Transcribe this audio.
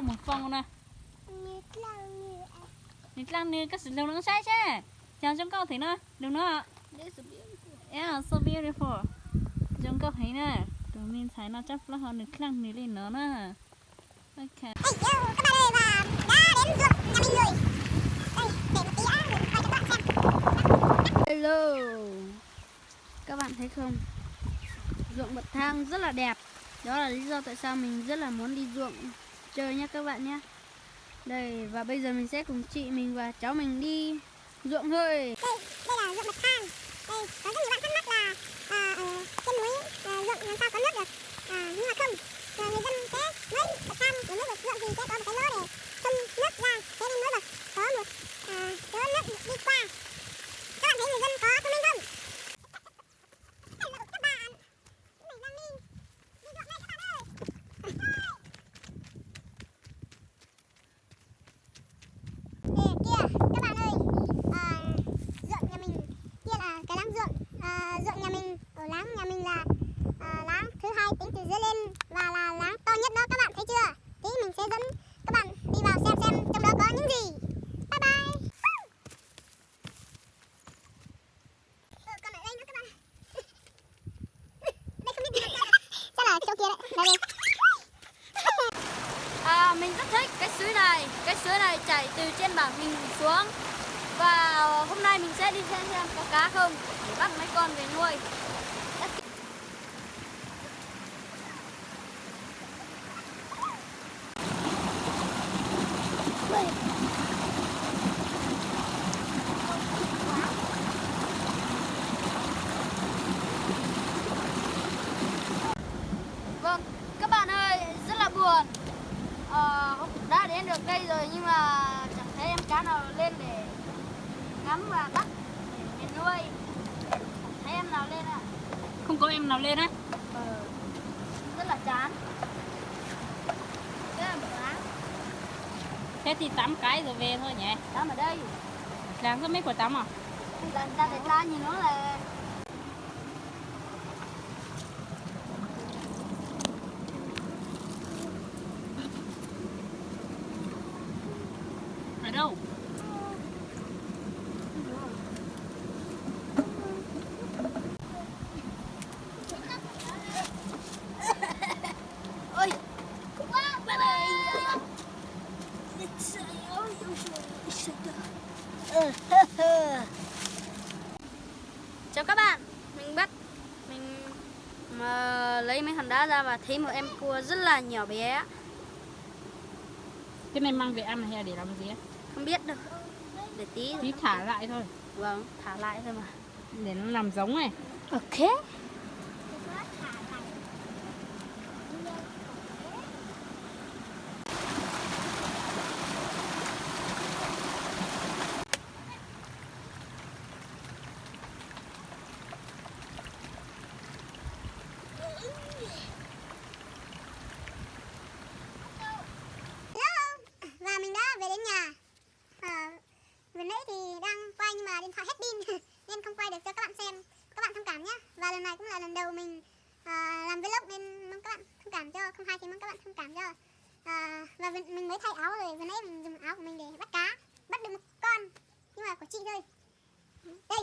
có một phong nè nít lang như các sự lâu nó sai chứ chào trong câu thấy nó đừng nó yeah so beautiful trong câu thấy nè tụi mình thấy nó chắc là họ nít lang như lên nó nè ok hello các bạn thấy không, ruộng bậc thang rất là đẹp, đó là lý do tại sao mình rất là muốn đi ruộng chơi nhé các bạn nhé. Đây, và bây giờ mình sẽ cùng chị mình và cháu mình đi ruộng thôi. Đây là ruộng bậc thang. Đây, có rất nhiều bạn thắc mắc là trên núi ruộng làm sao có nước được, nhưng mà không, người dân sẽ mới bậc thang để mới được ruộng thì sẽ có một cái lỗ để thông nước ra, thế nên mới được có một chỗ nước đi qua. Các bạn thấy người dân có thông minh không? Các bạn, mình đang đi ruộng đây các bạn ơi. Kìa các bạn ơi, ruộng nhà mình kia là cái láng ruộng, ruộng nhà mình ở láng nhà mình là láng thứ hai tính từ dưới lên và là láng to nhất đó, các bạn thấy chưa? Tí mình sẽ dẫn các bạn đi vào xem trong đó có những gì. Bye bye. Còn ở đây nữa các bạn. Đây không biết đi đâu. Chắc là chỗ kia đấy. Đây. Mình rất thích cái suối này chảy từ trên bảng mình xuống, và hôm nay mình sẽ đi xem có cá không để bắt mấy con về nuôi. Vâng, các bạn ơi, rất là buồn. Đã đến được đây rồi nhưng mà chẳng thấy em cá nào lên để ngắm và bắt để nuôi. Chẳng thấy em nào lên ạ. Không có em nào lên á? Rất là chán. Rất là bực. Thế thì tắm cái rồi về thôi nhỉ? Tắm ở đây. Làm có mấy quả tắm à? Ta để ra nhìn nó là ở đâu? Ôi, chào các bạn, mình lấy mấy hòn đá ra và thấy một em cua rất là nhỏ bé. Cái này mang về ăn hay là để làm gì á? Không biết đâu. Để tí thả lại thôi. Vâng, thả lại thôi mà. Để nó làm giống này. Ok. Và mình đã về đến nhà. Vừa nãy thì đang quay nhưng mà điện thoại hết pin nên không quay được cho các bạn xem. Các bạn thông cảm nhé. Và lần này cũng là lần đầu mình làm vlog nên mong các bạn thông cảm cho, không hay thì mong các bạn thông cảm cho. Và mình mới thay áo rồi, vừa nãy mình dùng áo của mình để bắt cá, bắt được một con nhưng mà của chị thôi. Đây.